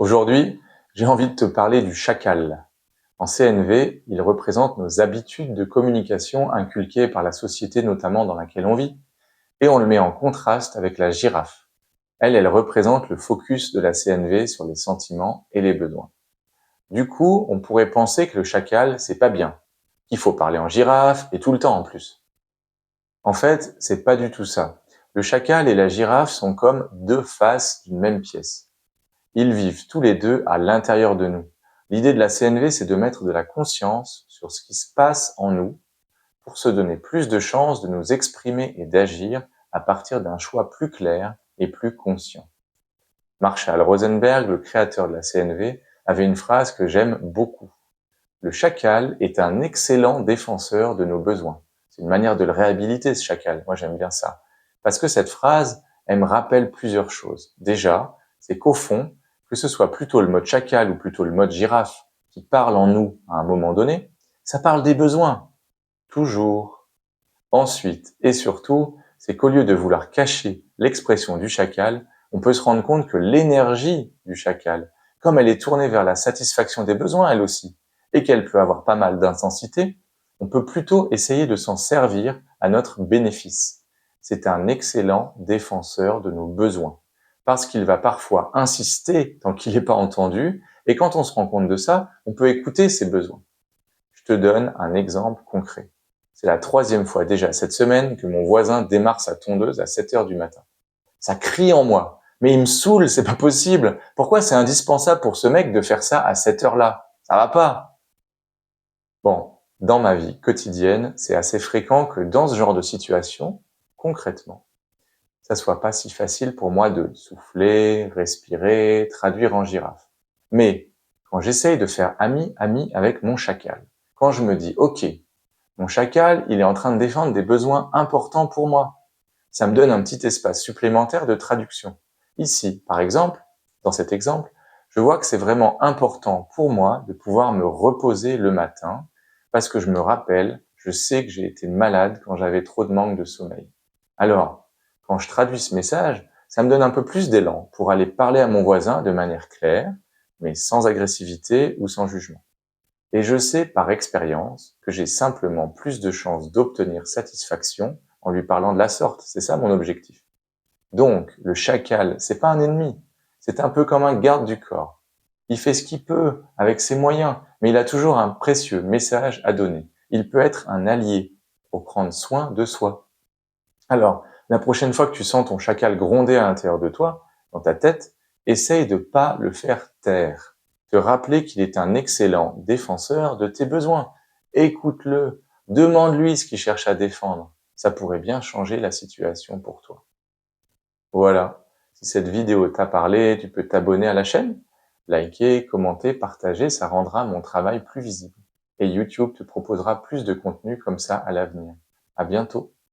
Aujourd'hui, j'ai envie de te parler du chacal. En CNV, il représente nos habitudes de communication inculquées par la société notamment dans laquelle on vit, et on le met en contraste avec la girafe. Elle représente le focus de la CNV sur les sentiments et les besoins. Du coup, on pourrait penser que le chacal, c'est pas bien, qu'il faut parler en girafe et tout le temps en plus. En fait, c'est pas du tout ça. Le chacal et la girafe sont comme deux faces d'une même pièce. Ils vivent tous les deux à l'intérieur de nous. L'idée de la CNV, c'est de mettre de la conscience sur ce qui se passe en nous pour se donner plus de chances de nous exprimer et d'agir à partir d'un choix plus clair et plus conscient. Marshall Rosenberg, le créateur de la CNV, avait une phrase que j'aime beaucoup. Le chacal est un excellent défenseur de nos besoins. C'est une manière de le réhabiliter, ce chacal. Moi, j'aime bien ça. Parce que cette phrase, elle me rappelle plusieurs choses. Déjà, c'est qu'au fond, que ce soit plutôt le mode chacal ou plutôt le mode girafe qui parle en nous à un moment donné, ça parle des besoins. Toujours. Ensuite, et surtout, c'est qu'au lieu de vouloir cacher l'expression du chacal, on peut se rendre compte que l'énergie du chacal, comme elle est tournée vers la satisfaction des besoins elle aussi, et qu'elle peut avoir pas mal d'intensité, on peut plutôt essayer de s'en servir à notre bénéfice. C'est un excellent défenseur de nos besoins, parce qu'il va parfois insister tant qu'il n'est pas entendu, et quand on se rend compte de ça, on peut écouter ses besoins. Je te donne un exemple concret. C'est la 3e fois déjà cette semaine que mon voisin démarre sa tondeuse à 7 heures du matin. Ça crie en moi. Mais il me saoule, c'est pas possible. Pourquoi c'est indispensable pour ce mec de faire ça à cette heure-là? Ça va pas. Bon, dans ma vie quotidienne, c'est assez fréquent que dans ce genre de situation, concrètement, ça soit pas si facile pour moi de souffler, respirer, traduire en girafe. Mais quand j'essaye de faire ami-ami avec mon chacal, quand je me dis, OK, mon chacal, il est en train de défendre des besoins importants pour moi. Ça me donne un petit espace supplémentaire de traduction. Ici, par exemple, dans cet exemple, je vois que c'est vraiment important pour moi de pouvoir me reposer le matin parce que je me rappelle, je sais que j'ai été malade quand j'avais trop de manque de sommeil. Alors, quand je traduis ce message, ça me donne un peu plus d'élan pour aller parler à mon voisin de manière claire, mais sans agressivité ou sans jugement. Et je sais par expérience que j'ai simplement plus de chances d'obtenir satisfaction en lui parlant de la sorte. C'est ça mon objectif. Donc, le chacal, c'est pas un ennemi. C'est un peu comme un garde du corps. Il fait ce qu'il peut avec ses moyens, mais il a toujours un précieux message à donner. Il peut être un allié pour prendre soin de soi. Alors, la prochaine fois que tu sens ton chacal gronder à l'intérieur de toi, dans ta tête, essaye de pas le faire taire. Te rappeler qu'il est un excellent défenseur de tes besoins. Écoute-le. Demande-lui ce qu'il cherche à défendre. Ça pourrait bien changer la situation pour toi. Voilà. Si cette vidéo t'a parlé, tu peux t'abonner à la chaîne, liker, commenter, partager, ça rendra mon travail plus visible. Et YouTube te proposera plus de contenu comme ça à l'avenir. À bientôt.